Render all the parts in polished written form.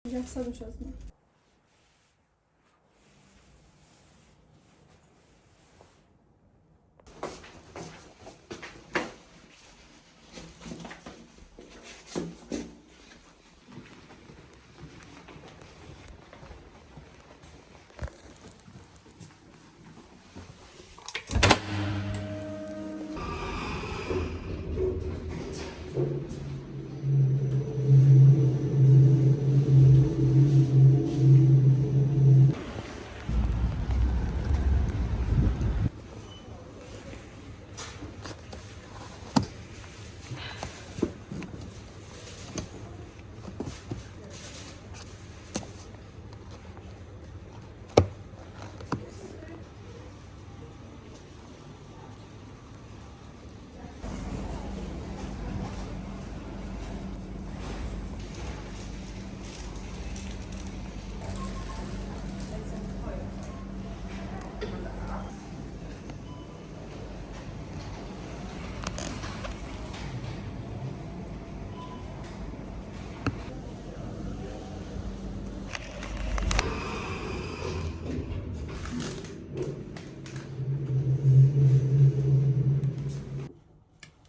Jak sobie czas.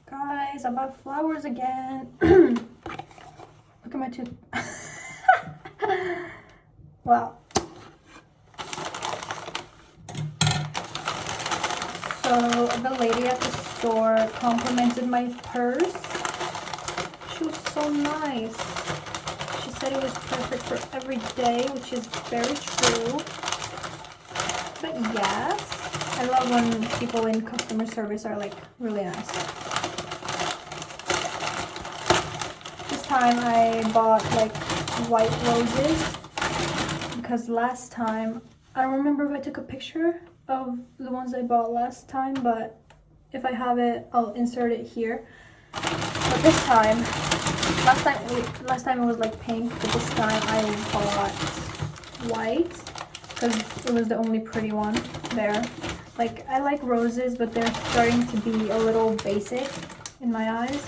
Guys, I bought flowers again. Look at my tooth. Wow. So the lady at the store complimented my purse. She was so nice. She said it was perfect for every day, which is very true. But yes, I love when people in customer service are like really nice. This time I bought like white roses because last time, I don't remember if I took a picture of the ones I bought last time, but if I have it, I'll insert it here. But this time, last time it was like pink, but this time I bought white because it was the only pretty one there. Like, I like roses, but they're starting to be a little basic in my eyes.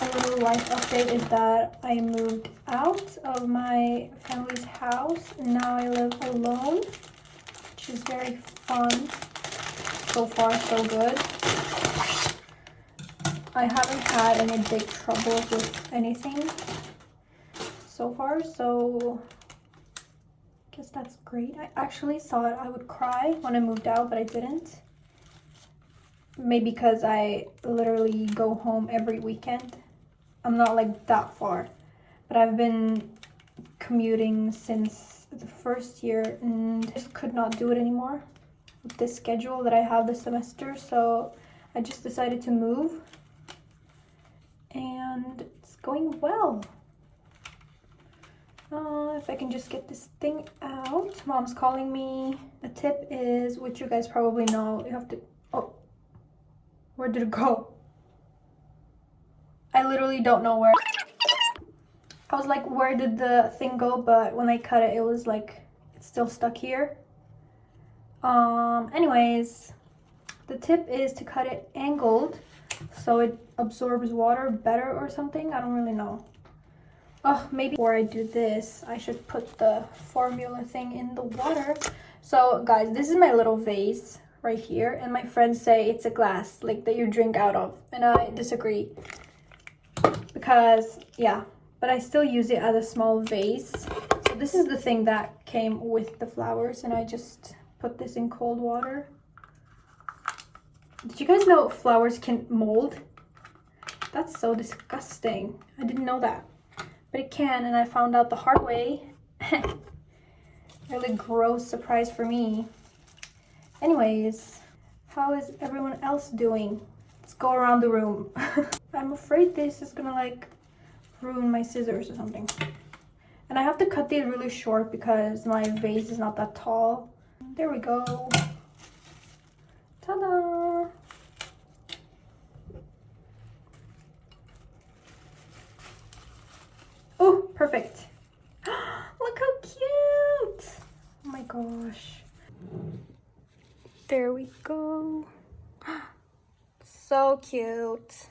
A little life update is that I moved out of my family's house and now I live alone, which which is very fun. So far, so good. I haven't had any big trouble with anything so far, so I guess that's great. I actually thought I would cry when I moved out, but I didn't. Maybe because I literally go home every weekend. I'm not like that far, but I've been commuting since the first year and just could not do it anymore with this schedule that I have this semester, so I just decided to move and it's going well. If I can just get this thing out. Mom's calling me. The tip is, which you guys probably know, you have to, oh, where did it go? I literally don't know where. I was like, where did the thing go? But when I cut it, it was like, it's still stuck here. Anyways, the tip is to cut it angled so it absorbs water better or something. I don't really know. Oh, maybe before I do this, I should put the formula thing in the water. So guys, this is my little vase right here, and my friends say it's a glass, like that you drink out of, and I disagree because yeah, but I still use it as a small vase. So this is the thing that came with the flowers, and I just put this in cold water. Did you guys know flowers can mold? That's so disgusting. I didn't know that, but it can, and I found out the hard way. Really gross surprise for me. Anyways, how is everyone else doing? Let's go around the room. I'm afraid this is gonna like ruin my scissors or something. And I have to cut these really short because my vase is not that tall. There we go. Ta-da! Oh, perfect. Look how cute! Oh my gosh. There we go. So cute.